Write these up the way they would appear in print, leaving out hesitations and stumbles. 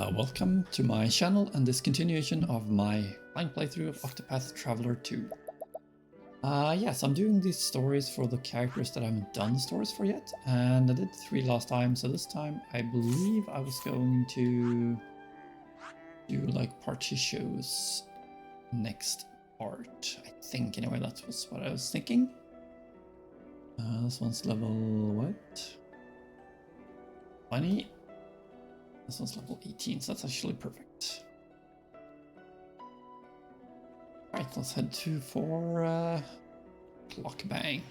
Welcome to my channel and this continuation of my blind playthrough of Octopath Traveler 2. Yes, I'm doing these stories for the characters that I haven't done stories for yet, and I did 3 last time, so this time I believe I was going to do like party shows next part. I think, anyway, that was what I was thinking. This one's level, what? 20? This one's level 18, so that's actually perfect. Right, let's head for Clock Bank.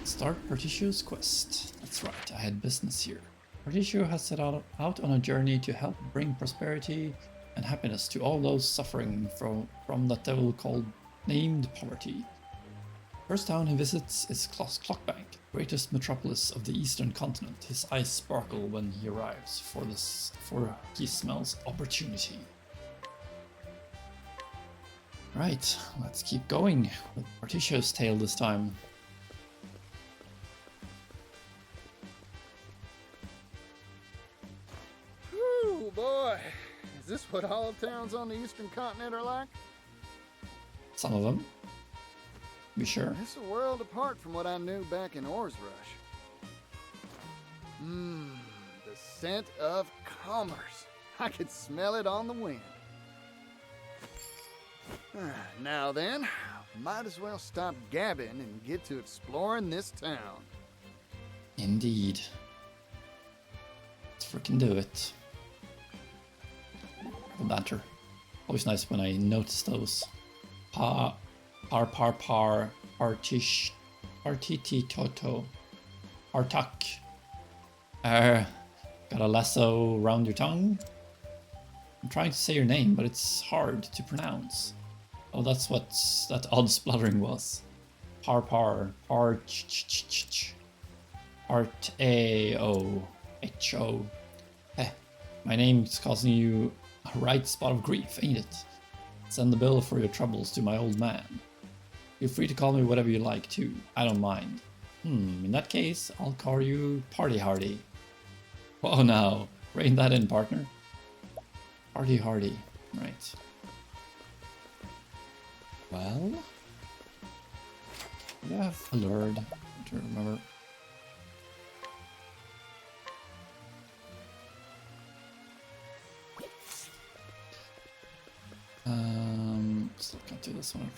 Start Partition's quest. That's right, I had business here. Partition has set out on a journey to help bring prosperity and happiness to all those suffering from that devil called named poverty. First town he visits is Clock Bank, greatest metropolis of the eastern continent. His eyes sparkle when he arrives, for he smells opportunity. Right, let's keep going with Partitio's tale this time. Ooh, boy. Is this what all towns on the eastern continent are like? Some of them. Be sure. It's a world apart from what I knew back in Oars Rush. The scent of commerce. I could smell it on the wind. Now then, might as well stop gabbing and get to exploring this town. Indeed. Let's freaking do it. The banter. Always nice when I notice those. Partiti toto. Partak. Got a lasso round your tongue? I'm trying to say your name, but it's hard to pronounce. Oh, that's what that odd spluttering was. Part A-O H-O. My name's causing you a right spot of grief, ain't it? Send the bill for your troubles to my old man. Feel free to call me whatever you like, too. I don't mind. In that case, I'll call you Party Hardy. Oh, now, rein that in, partner. Party Hardy, right. Well, yeah, allured. I don't remember. Let's look into this one.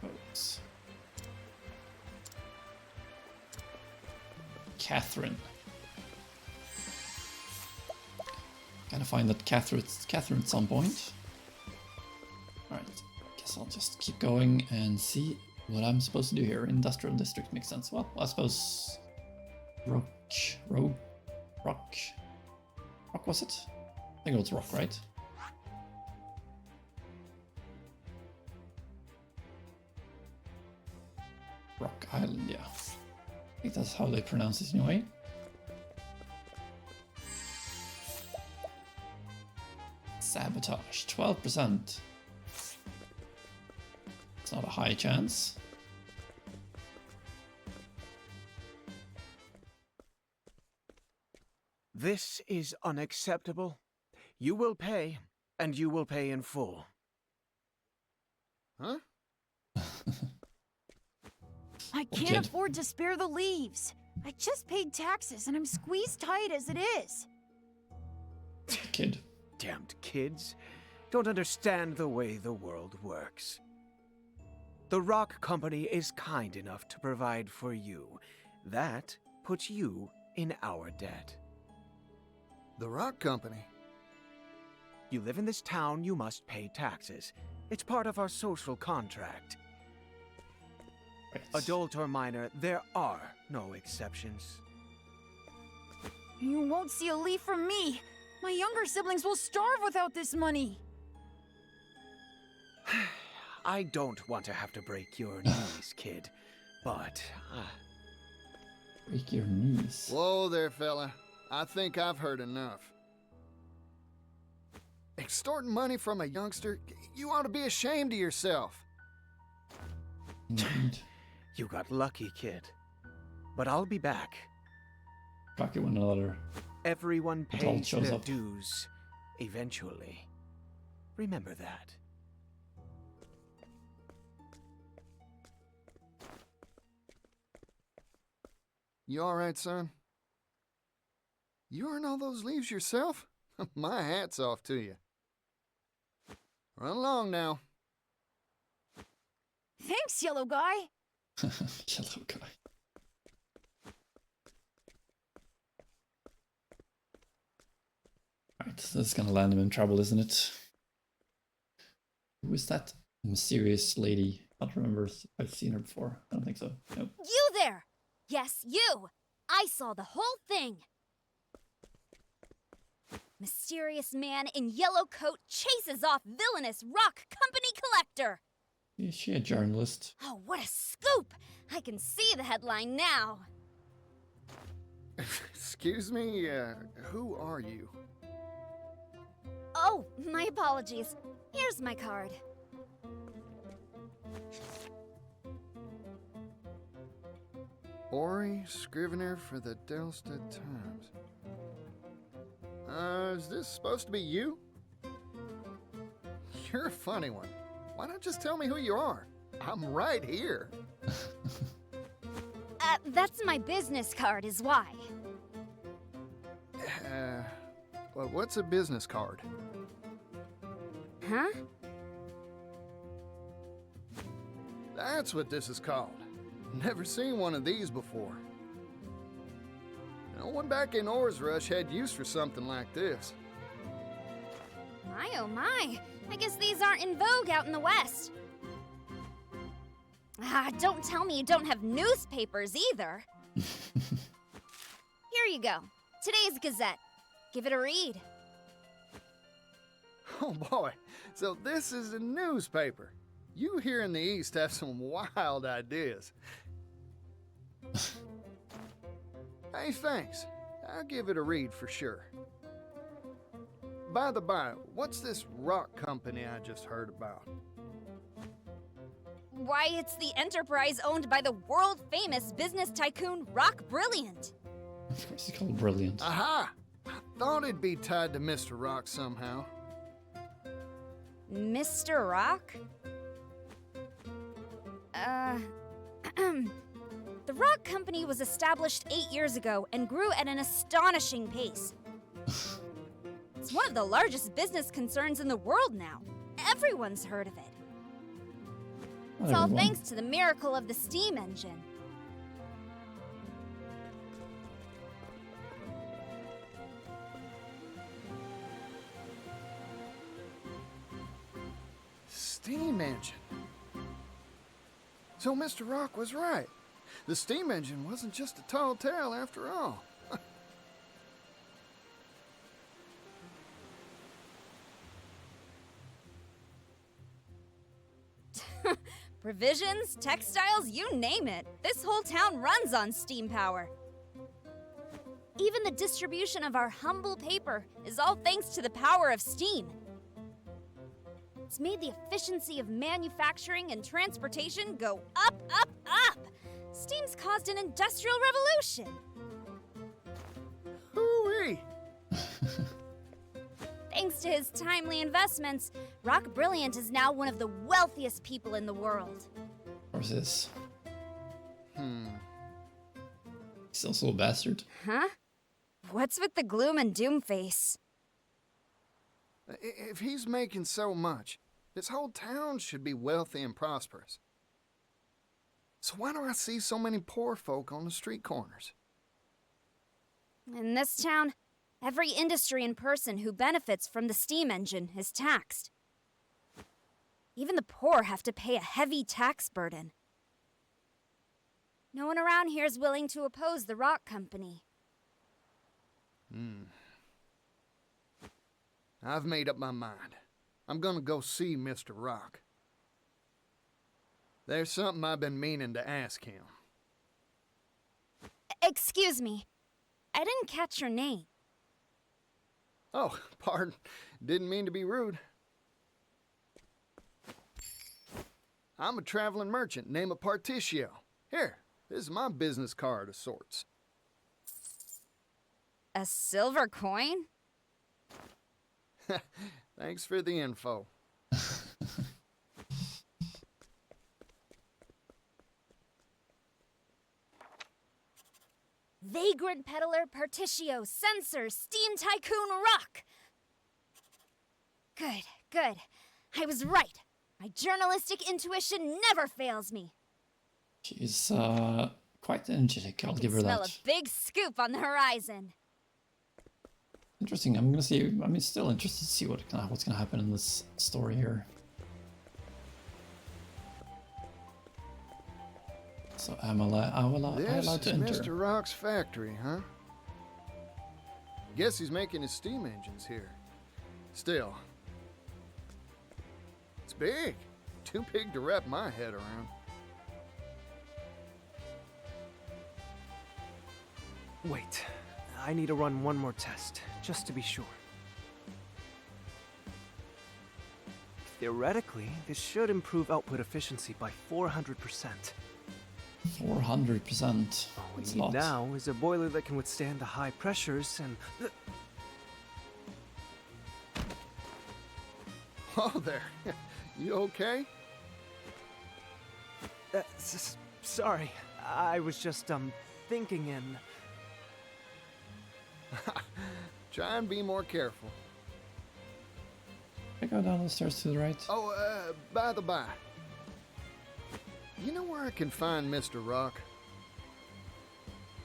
Folks. Catherine. Gotta find that Catherine at some point. Alright, guess I'll just keep going and see what I'm supposed to do here. Industrial district makes sense. Well, I suppose rock was it? I think it was rock, right? Rock Island, yeah. I think that's how they pronounce it anyway. Sabotage, 12%. It's not a high chance. This is unacceptable. You will pay, and you will pay in full. Huh? I can't Okay. afford to spare the leaves. I just paid taxes and I'm squeezed tight as it is. Kid. Damned kids don't understand the way the world works. The Rock Company is kind enough to provide for you. That puts you in our debt. The Rock Company? You live in this town, you must pay taxes. It's part of our social contract. Right. Adult or minor, there are no exceptions. You won't see a leaf from me. My younger siblings will starve without this money. I don't want to have to break your knees, kid, but Break your knees. Whoa there, fella. I think I've heard enough. Extorting money from a youngster? You ought to be ashamed of yourself. Indeed. you got lucky, kid. But I'll be back. cocky when another. Everyone It all pays shows their up. dues eventually. Remember that. You alright, son? You earn all those leaves yourself? My hat's off to you. Run along now. Thanks, yellow guy. Yellow guy. Right, this is gonna land him in trouble, isn't it? Who is that mysterious lady? I don't remember if I've seen her before. I don't think so. Nope. You there! Yes, you! I saw the whole thing! Mysterious man in yellow coat chases off villainous rock company collector! Is she a journalist? Oh, what a scoop! I can see the headline now. Excuse me, who are you? Oh, my apologies. Here's my card. Ori, scrivener for the Delstead Times. Is this supposed to be you? You're a funny one. Why not just tell me who you are? I'm right here. That's my business card is why. Well, what's a business card? Huh? That's what this is called. Never seen one of these before. No one back in Or's Rush had use for something like this. My oh my. I guess these aren't in vogue out in the West. Don't tell me you don't have newspapers either. Here you go. Today's Gazette. Give it a read. Oh boy, so this is a newspaper. You here in the East have some wild ideas. Hey, thanks. I'll give it a read for sure. By the by, what's this rock company I just heard about? Why, it's the enterprise owned by the world-famous business tycoon Rock Brilliant. Of course, it's called Brilliant. Aha! I thought it'd be tied to Mr. Rock somehow. Mr. Rock? The Rock Company was established 8 years ago and grew at an astonishing pace. It's one of the largest business concerns in the world now. Everyone's heard of it. Not It's all everyone. thanks to the miracle of the steam engine. Steam engine. So Mr. Rock was right. The steam engine wasn't just a tall tale after all. Provisions, textiles, you name it. This whole town runs on steam power. Even the distribution of our humble paper is all thanks to the power of steam. It's made the efficiency of manufacturing and transportation go up, up, up. Steam's caused an industrial revolution. Hooey! Thanks to his timely investments, Rock Brilliant is now one of the wealthiest people in the world. Of course, is. He's also a bastard. Huh? What's with the gloom and doom face? If he's making so much, this whole town should be wealthy and prosperous. So why do I see so many poor folk on the street corners? In this town, every industry and person who benefits from the steam engine is taxed. Even the poor have to pay a heavy tax burden. No one around here is willing to oppose the Rock Company. I've made up my mind. I'm gonna go see Mr. Rock. There's something I've been meaning to ask him. Excuse me. I didn't catch your name. Oh, pardon. Didn't mean to be rude. I'm a traveling merchant named Particio. Here, this is my business card of sorts. A silver coin? Thanks for the info. Vagrant Peddler, Particio, Sensor, Steam Tycoon, Rock! Good, good. I was right. My journalistic intuition never fails me. She's quite energetic, I'll I can give her smell that. a big scoop on the horizon. Interesting. I'm still interested to see what's gonna happen in this story here. So am I allowed This to is enter? Mr. Rock's factory, huh? Guess he's making his steam engines here. Still, it's big. Too big to wrap my head around. Wait, I need to run one more test, just to be sure. Theoretically, this should improve output efficiency by 400%. 400%. All we That's a need lot. now is a boiler that can withstand the high pressures and... Oh, there. You okay? Sorry, I was just, thinking in... Try and be more careful. I go down the stairs to the right. Oh, by the by. You know where I can find Mr. Rock?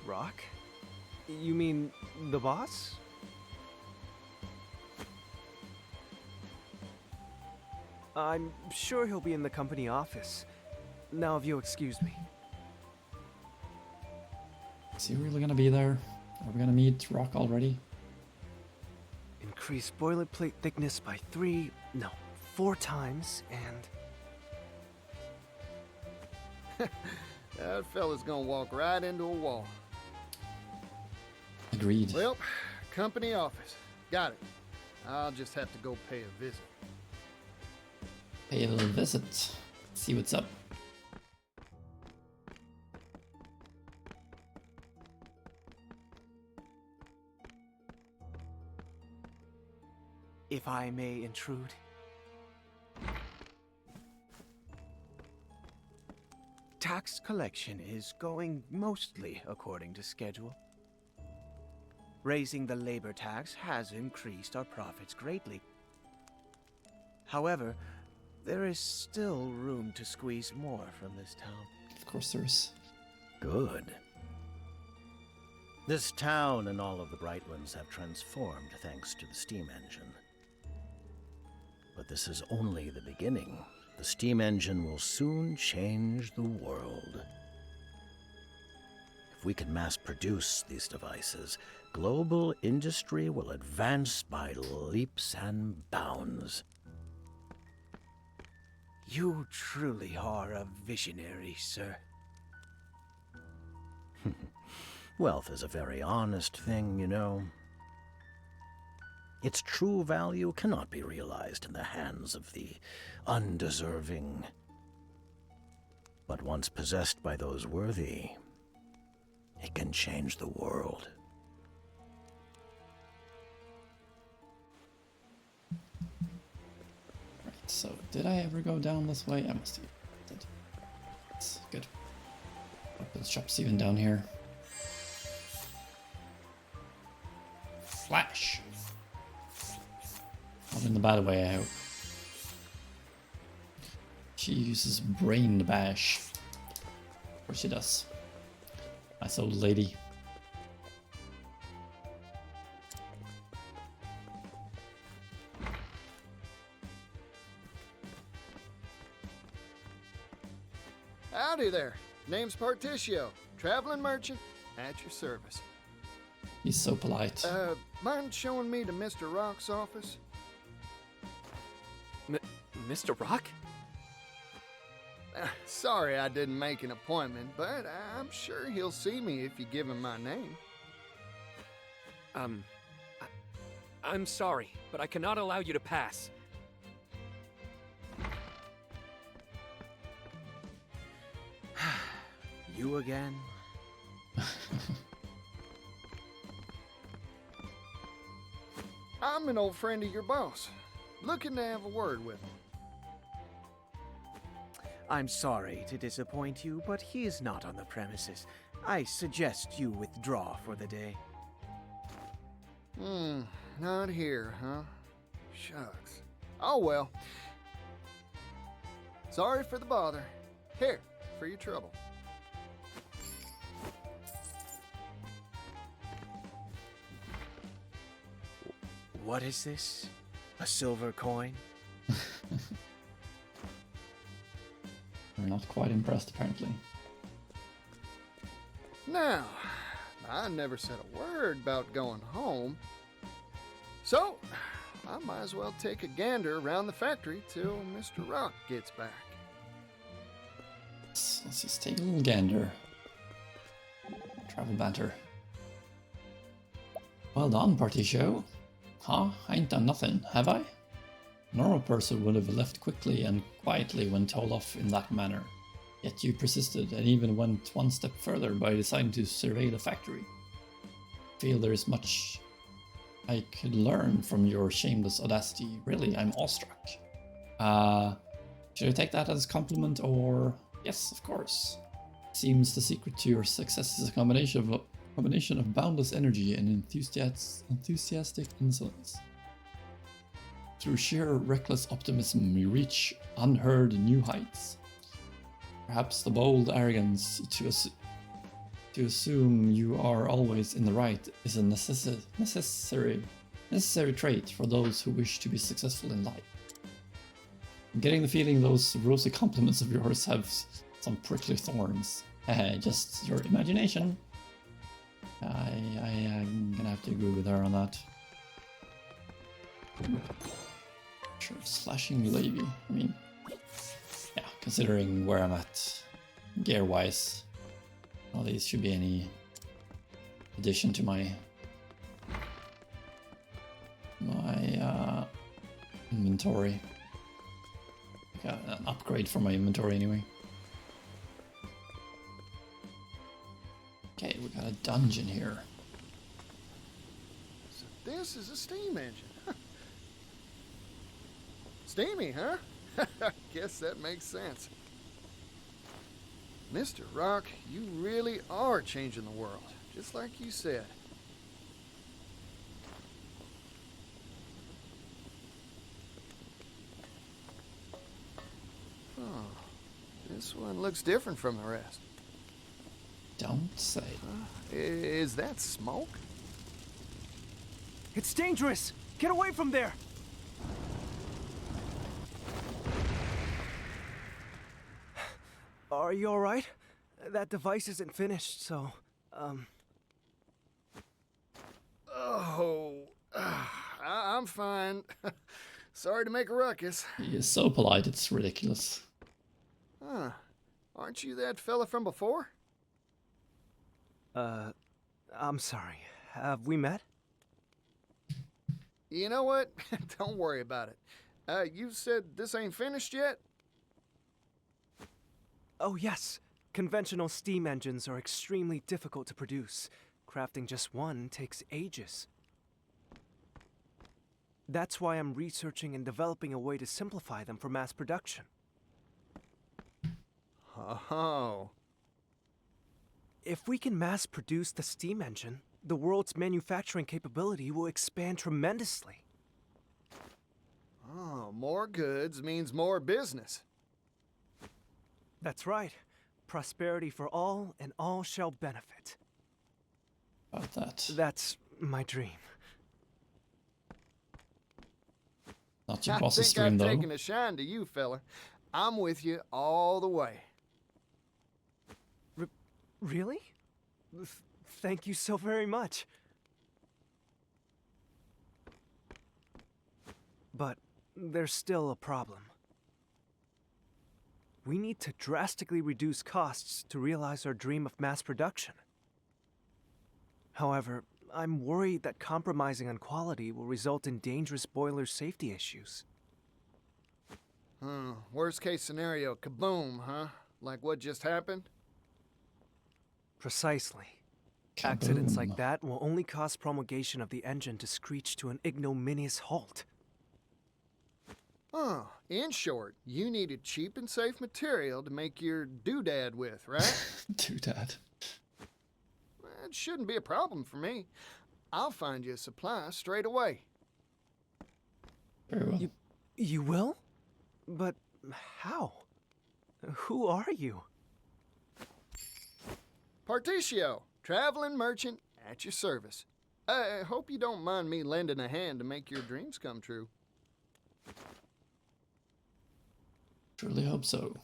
Rock? You mean the boss? I'm sure he'll be in the company office. Now, if you'll excuse me. Is he really gonna be there? Are we gonna meet Rock already? Increase boilerplate thickness by 4 times, and... That fella's gonna walk right into a wall. Agreed. Well, company office. Got it. I'll just have to go pay a visit. Pay a little visit. See what's up. if I may intrude. Tax collection is going mostly according to schedule. Raising the labor tax has increased our profits greatly. However, there is still room to squeeze more from this town. Of course there is. Good. This town and all of the Brightlands have transformed thanks to the steam engine. But this is only the beginning. The steam engine will soon change the world. If we can mass produce these devices, global industry will advance by leaps and bounds. You truly are a visionary, sir. Wealth is a very honest thing, you know. Its true value cannot be realized in the hands of the undeserving. But once possessed by those worthy, it can change the world. Right, so did I ever go down this way? I must have did. That's good. Open shops even down here. Flash. Not in the bad way, I hope. She uses brain to bash. Of course she does. Nice old lady. Howdy there. Name's Particio, traveling merchant, at your service. He's so polite. Mind showing me to Mr. Rock's office? Mr. Rock? Sorry I didn't make an appointment, but I'm sure he'll see me if you give him my name. I'm sorry, but I cannot allow you to pass. You again? I'm an old friend of your boss, looking to have a word with him. I'm sorry to disappoint you, but he is not on the premises. I suggest you withdraw for the day. Not here, huh? Shucks. Oh well. Sorry for the bother. Here, for your trouble. What is this? A silver coin? We're not quite impressed, apparently. Now, I never said a word about going home. So, I might as well take a gander around the factory till Mr. Rock gets back. Let's just take a little gander. Travel banter. Well done, party show. Huh? I ain't done nothing, have I? A normal person would have left quickly and quietly when told off in that manner. Yet you persisted and even went one step further by deciding to survey the factory. I feel there is much I could learn from your shameless audacity. Really, I'm awestruck. Should I take that as a compliment or... Yes, of course. Seems the secret to your success is a combination of boundless energy and enthusiastic insolence. Through sheer reckless optimism, you reach unheard new heights. Perhaps the bold arrogance to assume you are always in the right is a necessary trait for those who wish to be successful in life. I'm getting the feeling those rosy compliments of yours have some prickly thorns. Just your imagination. I'm gonna have to agree with her on that. Sure, slashing lady. I mean, yeah, considering where I'm at gear-wise, all these should be any addition to my inventory. An upgrade for my inventory anyway. Okay, we got a dungeon here. So this is a steam engine. Steamy, huh? Guess that makes sense. Mr. Rock, you really are changing the world, just like you said. Oh, this one looks different from the rest. Don't say. Is that smoke? It's dangerous! Get away from there! Are you alright? That device isn't finished, so, Oh, I'm fine. Sorry to make a ruckus. He is so polite, it's ridiculous. Huh. Aren't you that fella from before? I'm sorry. Have we met? You know what? Don't worry about it. You said this ain't finished yet? Oh, yes. Conventional steam engines are extremely difficult to produce. Crafting just one takes ages. That's why I'm researching and developing a way to simplify them for mass production. Oh. If we can mass produce the steam engine, the world's manufacturing capability will expand tremendously. Oh, more goods means more business. That's right. Prosperity for all, and all shall benefit. About that. That's my dream. Not your I boss's think dream, I've though. taken a shine to you, fella. I'm with you all the way. Really? Thank you so very much. But there's still a problem. We need to drastically reduce costs to realize our dream of mass production. However, I'm worried that compromising on quality will result in dangerous boiler safety issues. Worst case scenario, kaboom, huh? Like what just happened? Precisely. Accidents Kaboom. like that will only cause promulgation of the engine to screech to an ignominious halt. Oh, in short, you needed cheap and safe material to make your doodad with, right? Do that. It shouldn't be a problem for me. I'll find you a supply straight away. Very well. You will? But how? Who are you? Particio, traveling merchant at your service. I hope you don't mind me lending a hand to make your dreams come true. Surely hope so.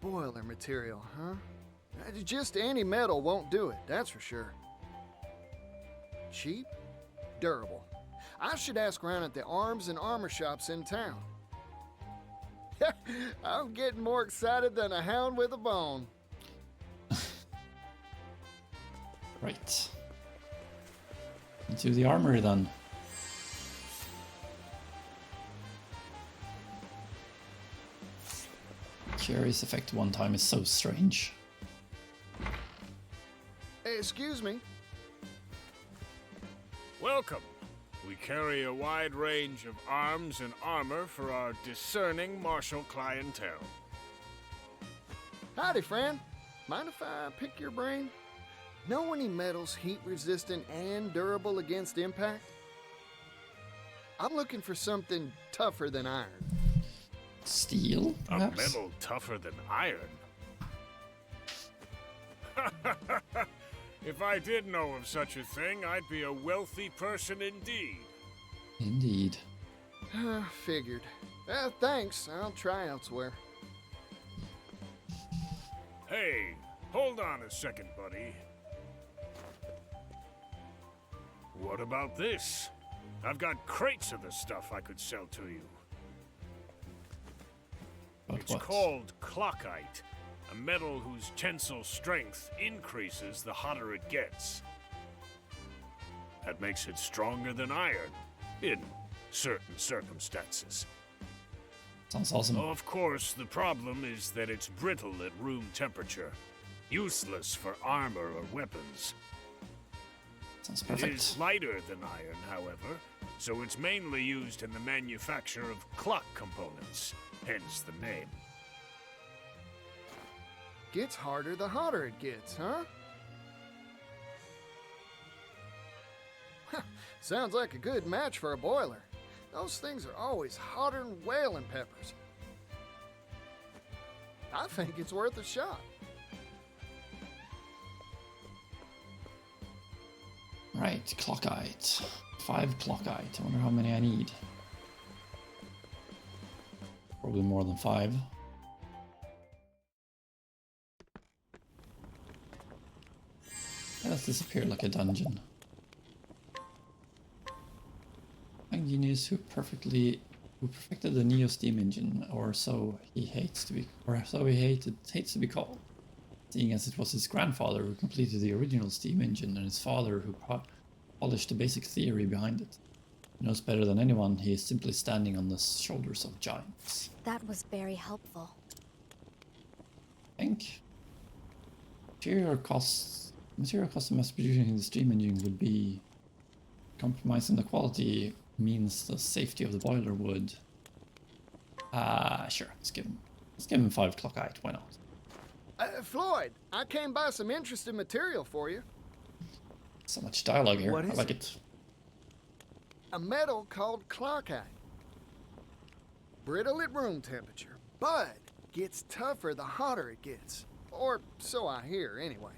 Boiler material, huh? Just any metal won't do it, that's for sure. Cheap, durable. I should ask around at the arms and armor shops in town. I'm getting more excited than a hound with a bone. Right. Into the armory then. Curious effect one time is so strange. Excuse me. Welcome. We carry a wide range of arms and armor for our discerning martial clientele. Howdy, friend. Mind if I pick your brain? Know any metals heat resistant and durable against impact? I'm looking for something tougher than iron. Steel, A perhaps? metal tougher than iron? If I did know of such a thing, I'd be a wealthy person indeed. Indeed. Figured. Thanks. I'll try elsewhere. Hey, hold on a second, buddy. What about this? I've got crates of the stuff I could sell to you. But It's what? called clockite, a metal whose tensile strength increases the hotter it gets. That makes it stronger than iron, in certain circumstances. Sounds awesome. Of course, the problem is that it's brittle at room temperature, useless for armor or weapons. Sounds It perfect. is lighter than iron, however, so it's mainly used in the manufacture of clock components, hence the name. Gets harder the hotter it gets, huh? Sounds like a good match for a boiler. Those things are always hotter than whaling peppers. I think it's worth a shot. Right, clockite. 5 clockite. I wonder how many I need. Probably more than 5. Let's disappear like a dungeon. Genius who perfected the Neo Steam engine, or so he hates to be, hates to be called, seeing as it was his grandfather who completed the original steam engine and his father who polished the basic theory behind it. He knows better than anyone he is simply standing on the shoulders of giants. That was very helpful. I think material costs of mass producing the steam engine would be compromising the quality means the safety of the boiler would. Sure, let's give him 5 clockite, why not? Floyd, I came by some interesting material for you. So much dialogue here, What I is like it? it. A metal called clockite. Brittle at room temperature, but gets tougher the hotter it gets. Or so I hear, anyway.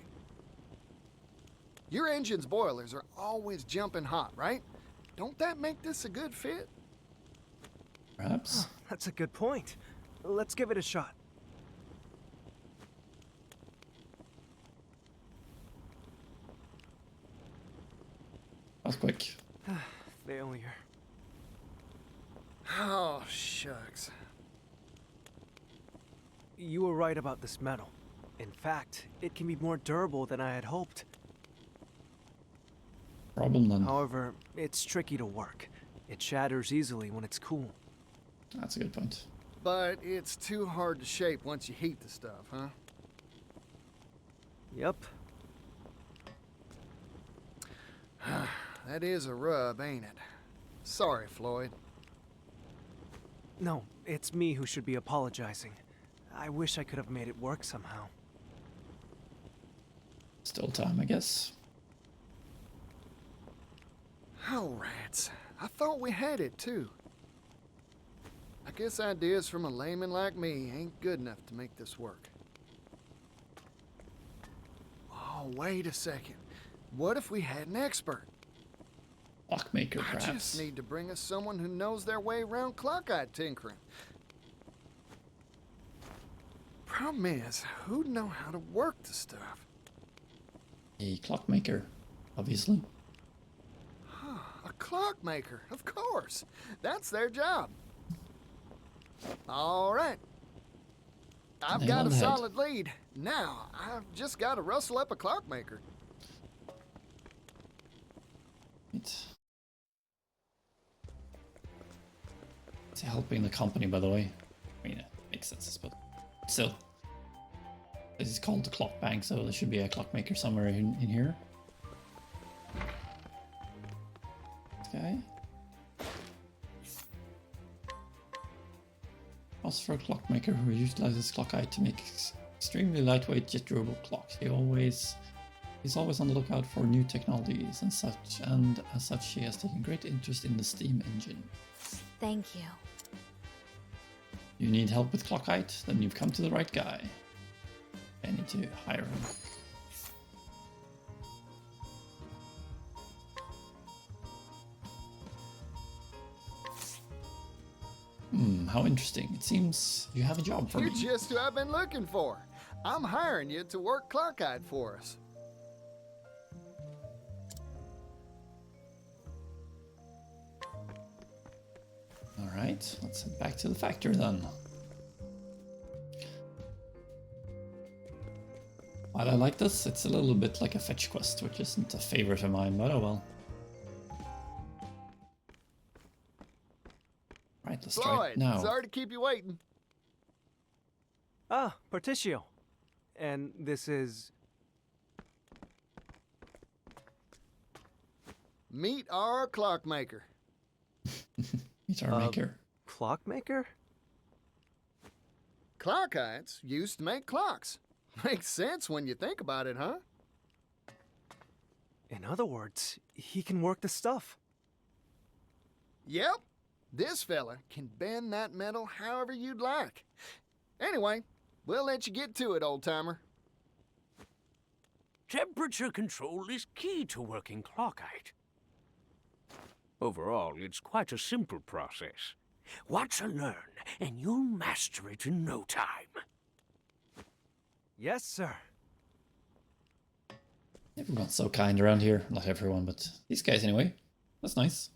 Your engine's boilers are always jumping hot, right? Don't that make this a good fit? Perhaps? That's a good point. Let's give it a shot. That was quick. Failure. Oh, shucks. You were right about this metal. In fact, it can be more durable than I had hoped. Problem then. However, it's tricky to work. It shatters easily when it's cool. That's a good point. But it's too hard to shape once you heat the stuff, huh? Yep. That is a rub, ain't it? Sorry, Floyd. No, it's me who should be apologizing. I wish I could have made it work somehow. Still time, I guess. Oh, rats. I thought we had it, too. I guess ideas from a layman like me ain't good enough to make this work. Oh, wait a second. What if we had an expert? Clockmaker, I perhaps. just need to bring us someone who knows their way around clock-eyed tinkering. Problem is, who'd know how to work the stuff? A clockmaker, obviously. A clockmaker, of course. That's their job. All right. I've Nail got on a the head. solid lead. Now, I've just got to rustle up a clockmaker. It's helping the company, by the way. I mean, it makes sense, but still. This is called the clock bank, so there should be a clockmaker somewhere in here. Okay. Also for a clockmaker who utilizes clock-eye to make extremely lightweight jet durable clocks. He's always on the lookout for new technologies and such, and as such he has taken great interest in the steam engine. Thank you. You need help with clock-eye? Then you've come to the right guy. I need to hire him. How interesting. It seems you have a job for You're me. just who I've been looking for. I'm hiring you to work clock-eyed for us. Alright, let's head back to the factory then. While I like this, it's a little bit like a fetch quest, which isn't a favorite of mine, but oh well. Right, let's try Floyd, it now. sorry to keep you waiting. Ah, Particio. And this is... Meet our clockmaker. Meet our maker. Clockmaker? Clock-eyeds used to make clocks. Makes sense when you think about it, huh? In other words, he can work the stuff. Yep. This fella can bend that metal however you'd like. Anyway, we'll let you get to it, old-timer. Temperature control is key to working clockite. Overall, it's quite a simple process. Watch and learn, and you'll master it in no time. Yes, sir. Everyone's so kind around here. Not everyone, but these guys anyway. That's nice.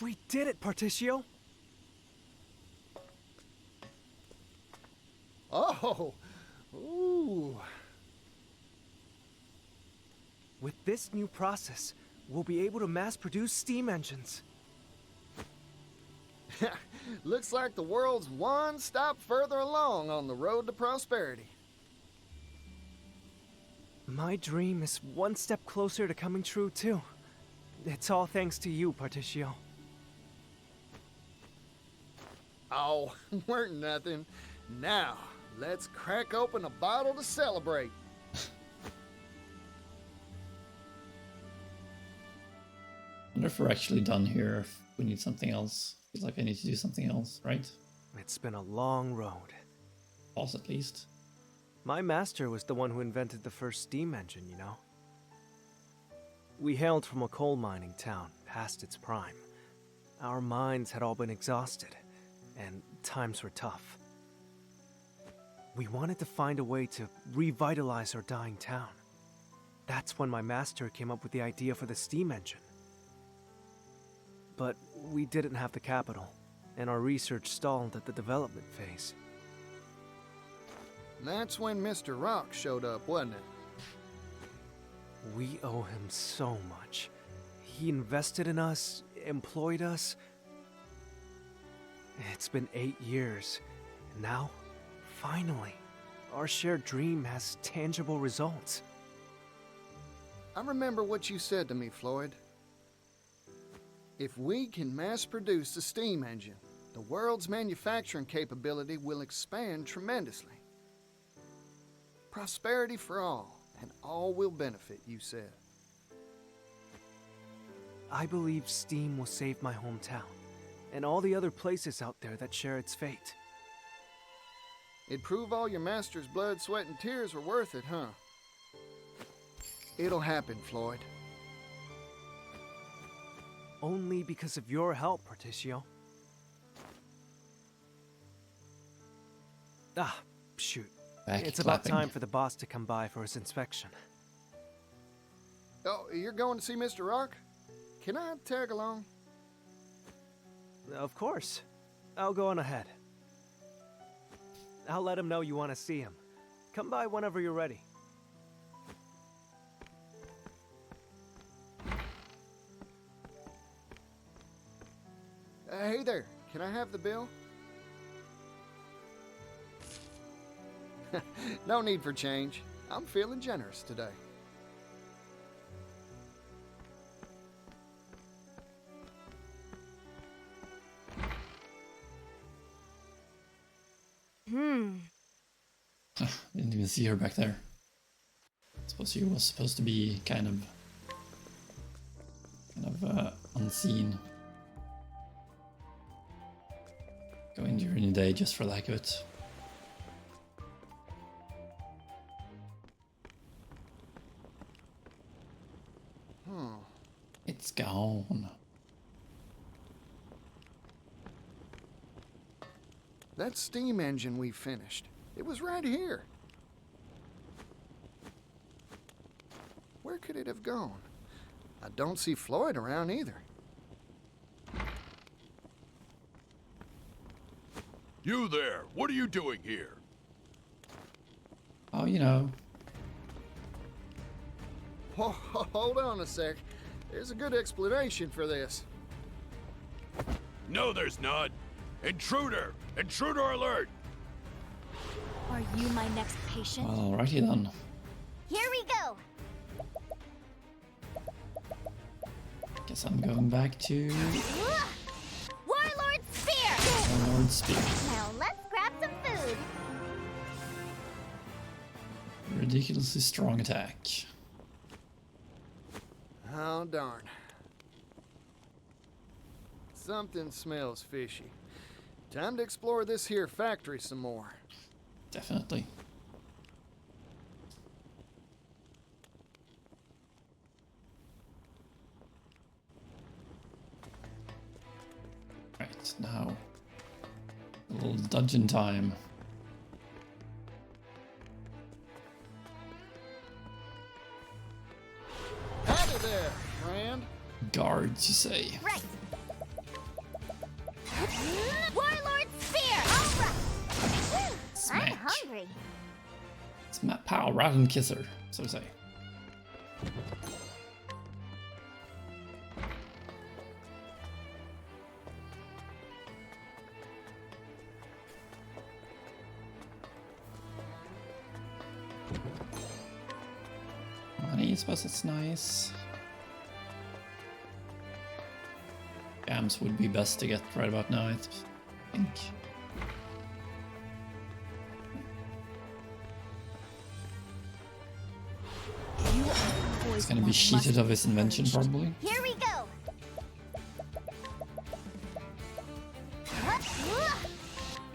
We did it, Particio. Oh, ooh. With this new process, we'll be able to mass-produce steam engines. Looks like the world's one stop further along on the road to prosperity. My dream is one step closer to coming true, too. It's all thanks to you, Particio. Oh, weren't nothing. Now, let's crack open a bottle to celebrate. I wonder if we're actually done here, if we need something else. Feels like I need to do something else, right? It's been a long road. Pause at least. My master was the one who invented the first steam engine, you know? We hailed from a coal mining town, past its prime. Our minds had all been exhausted, and times were tough. We wanted to find a way to revitalize our dying town. That's when my master came up with the idea for the steam engine. But we didn't have the capital, and our research stalled at the development phase. That's when Mr. Rock showed up, wasn't it? We owe him so much. He invested in us, employed us. It's been 8 years, and now, finally, our shared dream has tangible results. I remember what you said to me, Floyd. If we can mass produce a steam engine, the world's manufacturing capability will expand tremendously. Prosperity for all, and all will benefit, you said. I believe steam will save my hometown, and all the other places out there that share its fate. It'd prove all your master's blood, sweat, and tears were worth it, huh? It'll happen, Floyd. Only because of your help, Particio. Ah, shoot. Back It's about clapping. time for the boss to come by for his inspection. Oh, you're going to see Mr. Rock? Can I tag along? Of course. I'll go on ahead. I'll let him know you want to see him. Come by whenever you're ready. Hey there, can I have the bill? No need for change. I'm feeling generous today. Didn't even see her back there. Suppose she was supposed to be kind of unseen. Go in during the day just for the heck of it. It's gone. That steam engine we finished, it was right here. Where could it have gone? I don't see Floyd around either. You there, what are you doing here? Oh, you know. Hold on a sec. There's a good explanation for this. No, there's not. Intruder! Intruder alert! Are you my next patient? Alrighty then. Here we go. Guess I'm going back to Warlord Spear! Lord Spear. Now let's grab some food. Ridiculously strong attack. Oh, darn. Something smells fishy. Time to explore this here factory some more. Definitely. Right, now. A little dungeon time. Out of there, friend. Guards, you say? Right. Warlord Spear! All right. I'm Smack. hungry. Smack pow, rat and kisser, so to say. Money, I suppose it's nice. Gams would be best to get right about now, I think. He's gonna be cheated of his invention, probably. Here we go.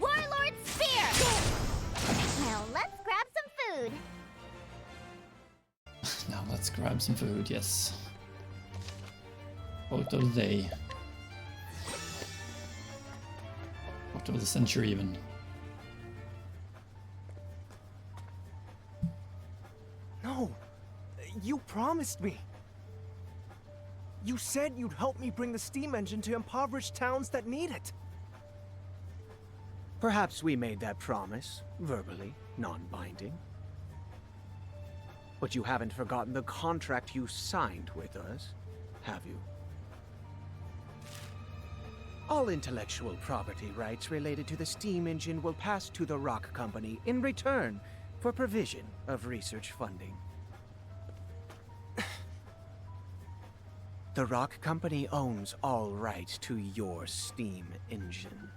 Warlord Spear! Now let's grab some food. Now let's grab some food, yes. Quote of the day. Quote of the century, even. No! You promised me! You said you'd help me bring the steam engine to impoverished towns that need it! Perhaps we made that promise, verbally, non-binding. But you haven't forgotten the contract you signed with us, have you? All intellectual property rights related to the steam engine will pass to the Rock Company in return for provision of research funding. The Rock Company owns all rights to your steam engine.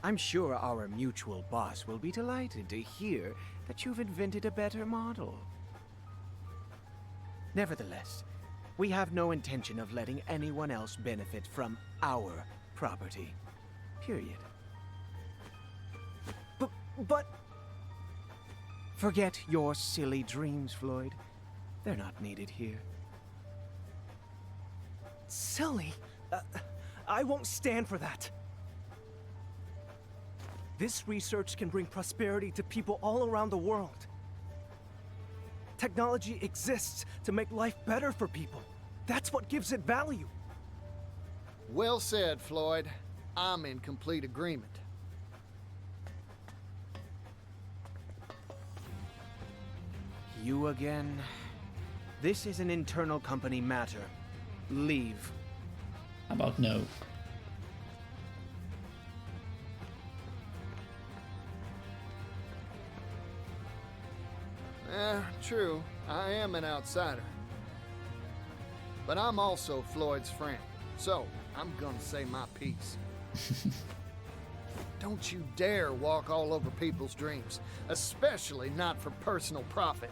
I'm sure our mutual boss will be delighted to hear that you've invented a better model. Nevertheless, we have no intention of letting anyone else benefit from our property. Period. But... Forget your silly dreams, Floyd. They're not needed here. Silly? I won't stand for that. This research can bring prosperity to people all around the world. Technology exists to make life better for people. That's what gives it value. Well said, Floyd. I'm in complete agreement. You again? This is an internal company matter. Leave. How about no? True. I am an outsider. But I'm also Floyd's friend, so I'm gonna say my piece. Don't you dare walk all over people's dreams, especially not for personal profit.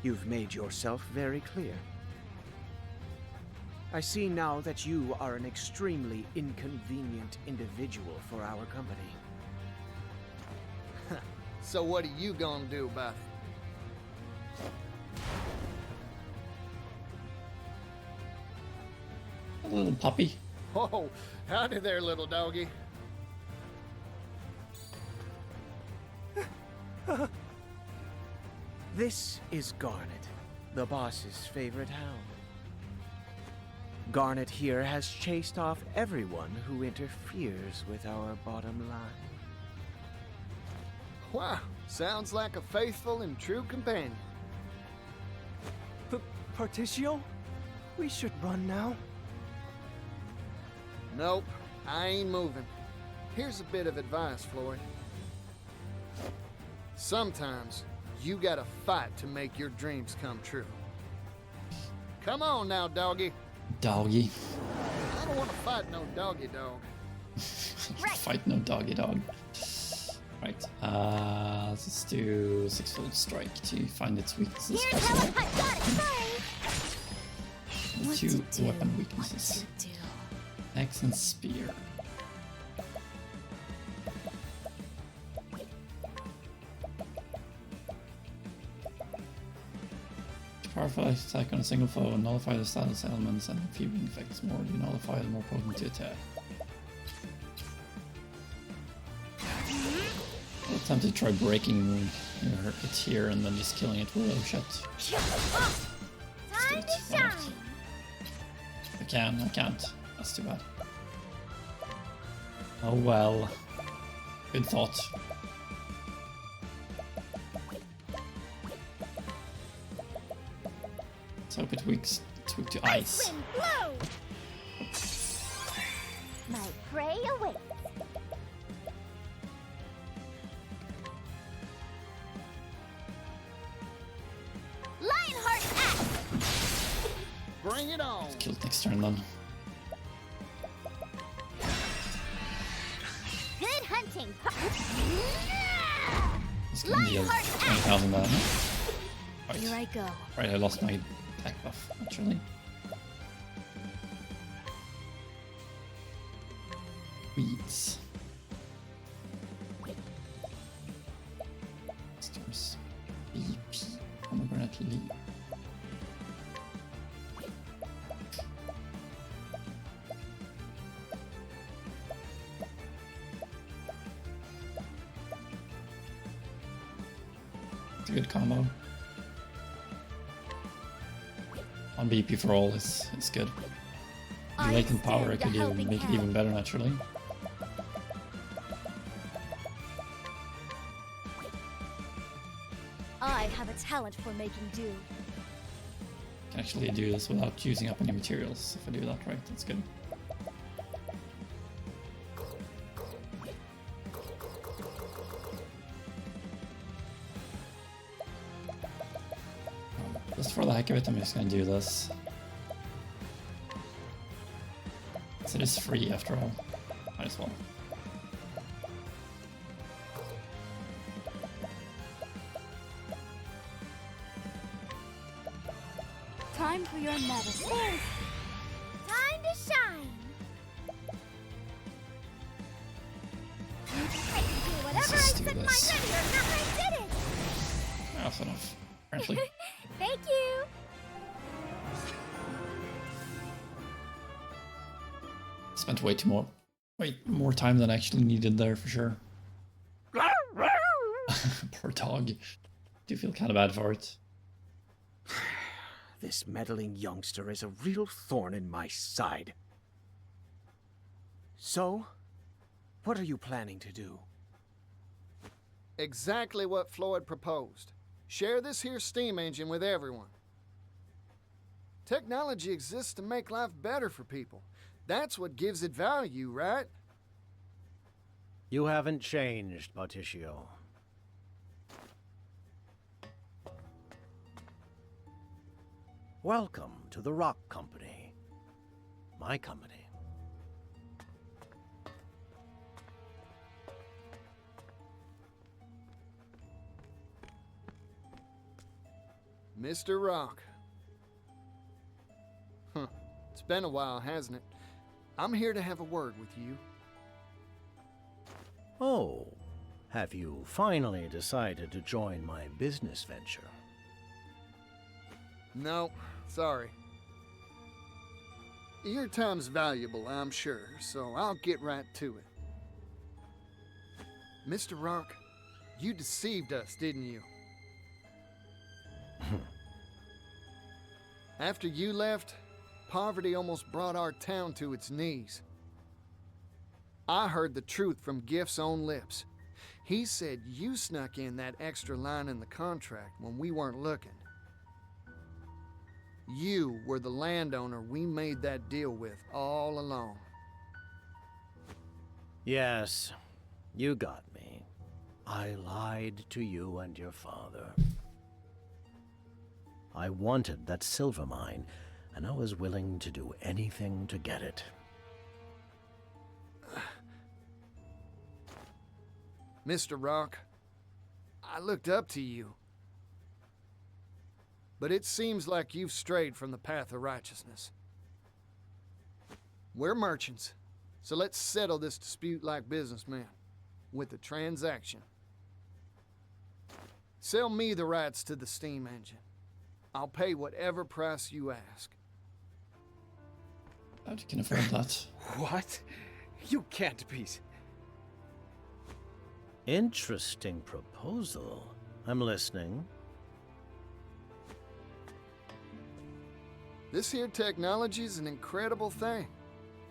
You've made yourself very clear. I see now that you are an extremely inconvenient individual for our company. So what are you gonna do about it? A little puppy. Oh, howdy there, little doggy. This is Garnet, the boss's favorite hound. Garnet here has chased off everyone who interferes with our bottom line. Wow, sounds like a faithful and true companion. Particio? We should run now. Nope, I ain't moving. Here's a bit of advice, Floyd. Sometimes, you gotta fight to make your dreams come true. Come on now, doggy. Doggy. I don't want to fight no doggy dog. Fight no doggy dog. Right, let's do 6-fold strike to find its weaknesses. Here's how I got it. Sorry. The two weapon weaknesses. Axe and spear. Powerful attack on a single foe, nullify the status elements and enfeebling effects more. You nullify the more potent to attack. I'll attempt to try breaking it here and then just killing it with a shot. Time to shine. I can't. That's too bad. Oh well. Good thought. Let's hope it weak to ice. Wind blow. My prey awaits. Lionheart axe. Bring it on. Let's kill it next turn then. Good hunting. It's gonna deal 20,000 damage. Right. Here I go. Right, I lost my attack buff, naturally. Weeds. Stars. BP. Pomegranate leaf. It's a good combo. On BP for all is good. The latent power I could even make it even better naturally. I have a talent for making do. Can actually do this without using up any materials. If I do that right, that's good. Just for the heck of it, I'm just gonna do this. So it is free after all. Might as well. Time for your medicine. Time to shine. I can do whatever I set my mind to, and I did it. That's enough. Apparently. Thank you. Spent way more time than I actually needed there for sure. Poor dog. Do feel kind of bad for it. This meddling youngster is a real thorn in my side. So, what are you planning to do? Exactly what Floyd proposed. Share this here steam engine with everyone. Technology exists to make life better for people. That's what gives it value, right? You haven't changed, Patricio. Welcome to the Rock Company. My company. Mr. Rock. Huh. It's been a while, hasn't it? I'm here to have a word with you. Oh, have you finally decided to join my business venture? No, sorry. Your time's valuable, I'm sure, so I'll get right to it. Mr. Rock, you deceived us, didn't you? After you left, poverty almost brought our town to its knees. I heard the truth from Gift's own lips. He said you snuck in that extra line in the contract when we weren't looking. You were the landowner we made that deal with all along. Yes, you got me. I lied to you and your father. I wanted that silver mine, and I was willing to do anything to get it. Mr. Rock, I looked up to you. But it seems like you've strayed from the path of righteousness. We're merchants, so let's settle this dispute like businessmen, with a transaction. Sell me the rights to the steam engine. I'll pay whatever price you ask. How do you can afford that? What? You can't be... Interesting proposal. I'm listening. This here technology's an incredible thing,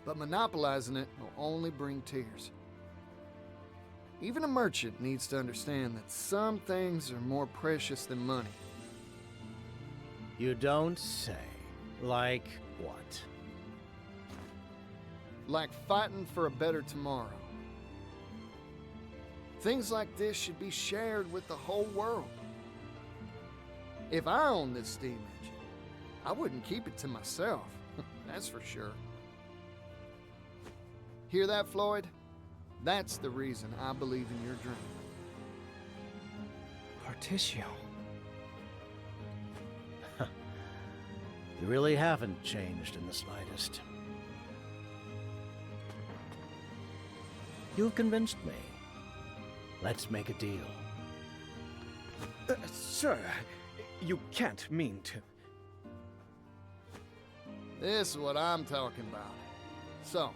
but monopolizing it will only bring tears. Even a merchant needs to understand that some things are more precious than money. You don't say. Like what? Like fighting for a better tomorrow. Things like this should be shared with the whole world. If I owned this steam engine, I wouldn't keep it to myself, that's for sure. Hear that, Floyd? That's the reason I believe in your dream. Patricio. You really haven't changed in the slightest. You've convinced me. Let's make a deal. Sir, you can't mean to... This is what I'm talking about. So,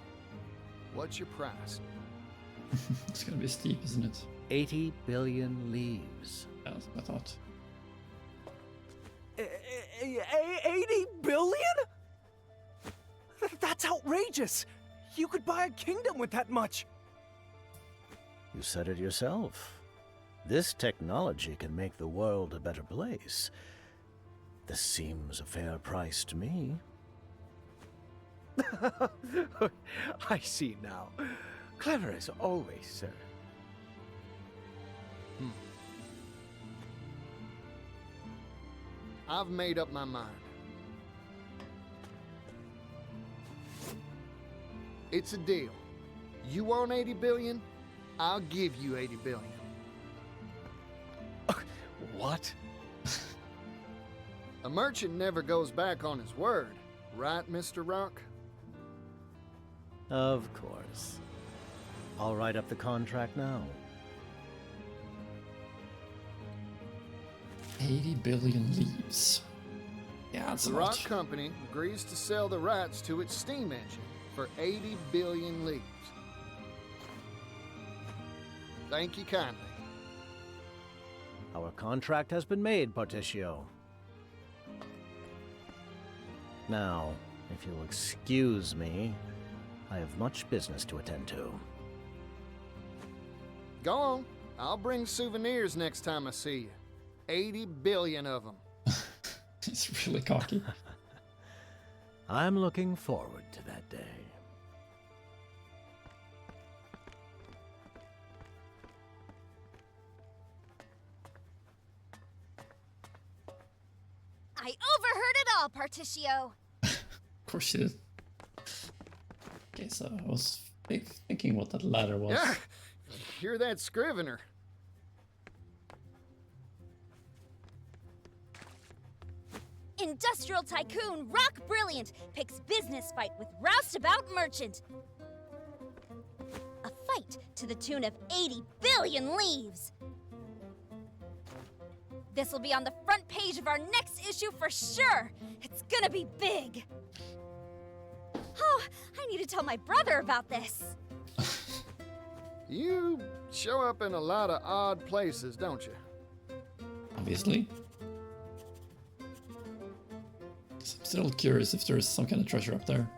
what's your price? It's gonna be steep, isn't it? 80 billion leaves. Yeah, that's what I thought. 80 billion? That's outrageous! You could buy a kingdom with that much! You said it yourself. This technology can make the world a better place. This seems a fair price to me. I see now. Clever as always, sir. I've made up my mind. It's a deal. You want 80 billion? I'll give you 80 billion. What? A merchant never goes back on his word, right, Mr. Rock? Of course. I'll write up the contract now. 80 billion leaves. Yeah, that's The a Rock lot. Company agrees to sell the rights to its steam engine for 80 billion leaves. Thank you kindly. Our contract has been made, Particio. Now, if you'll excuse me, I have much business to attend to. Go on. I'll bring souvenirs next time I see you. 80 billion of them. He's really cocky. I'm looking forward to that day. I overheard it all, Particio. Of course she did. Okay, so I was thinking what that ladder was. Yeah, hear that scrivener. Industrial tycoon Rock Brilliant picks business fight with roustabout merchant. A fight to the tune of 80 billion leaves. This'll be on the front page of our next issue for sure. It's gonna be big. Oh, I need to tell my brother about this. You show up in a lot of odd places, don't you? Obviously. I'm still curious if there's some kind of treasure up there.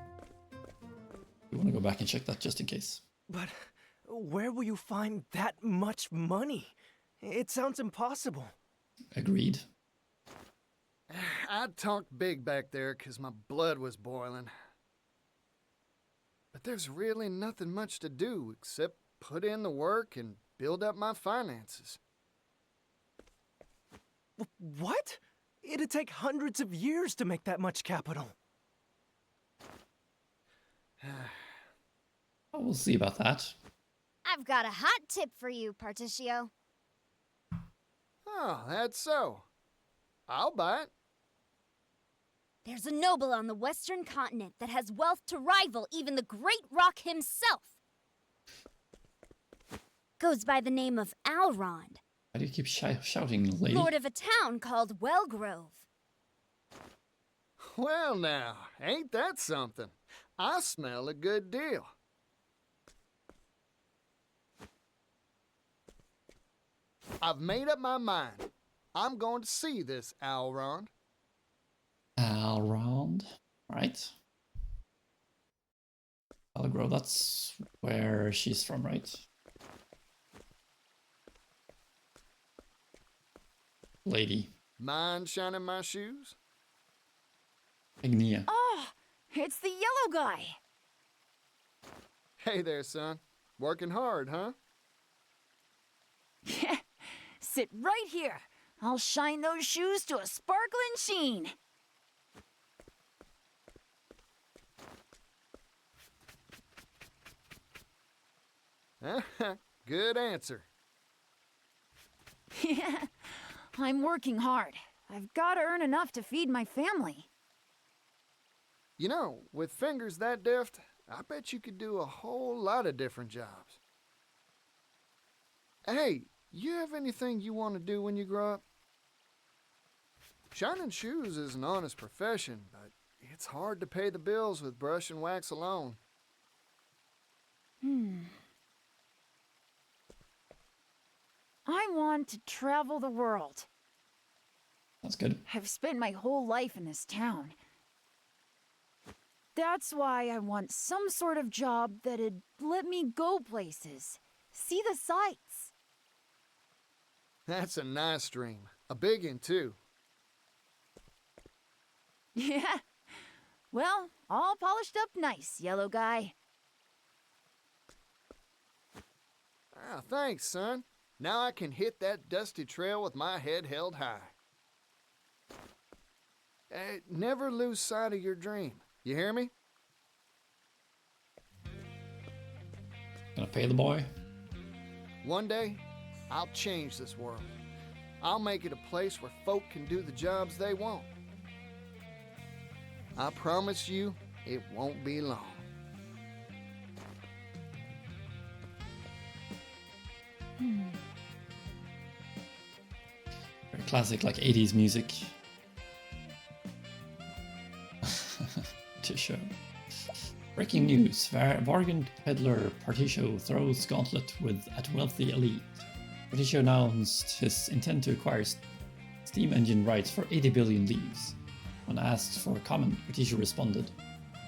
We want to go back and check that just in case. But where will you find that much money? It sounds impossible. Agreed. I talked big back there because my blood was boiling. But there's really nothing much to do except put in the work and build up my finances. What? It'd take hundreds of years to make that much capital. Oh, we'll see about that. I've got a hot tip for you, Particio. Oh, that's so. I'll buy it. There's a noble on the western continent that has wealth to rival even the Great Rock himself. Goes by the name of Alrond. Why do you keep shouting, lady? Lord of a town called Wellgrove. Well now, ain't that something? I smell a good deal. I've made up my mind. I'm going to see this Alrond. Alrond, right? Algrove, that's where she's from, right? Lady. Mind shining my shoes? Ignia. Oh, it's the yellow guy. Hey there, son. Working hard, huh? Sit right here. I'll shine those shoes to a sparkling sheen. Good answer. Yeah, I'm working hard. I've got to earn enough to feed my family. You know, with fingers that deft, I bet you could do a whole lot of different jobs. Hey, you have anything you want to do when you grow up? Shining shoes is an honest profession, but it's hard to pay the bills with brush and wax alone. I want to travel the world. That's good. I've spent my whole life in this town. That's why I want some sort of job that'd let me go places, see the sights. That's a nice dream. A big one, too. Yeah. Well, all polished up nice, yellow guy. Ah, thanks, son. Now I can hit that dusty trail with my head held high. Never lose sight of your dream. You hear me? Gonna pay the boy? One day, I'll change this world. I'll make it a place where folk can do the jobs they want. I promise you, it won't be long. Very classic, like 80s music. To show. Breaking news. Bargain peddler Particio throws gauntlet at wealthy elite. Particio announced his intent to acquire steam engine rights for 80 billion leaves. When asked for a comment, Particio responded,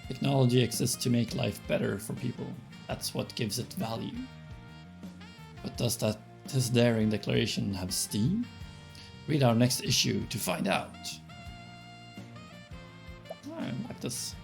"Technology exists to make life better for people. That's what gives it value." But does his daring declaration have steam? Read our next issue to find out. I like this.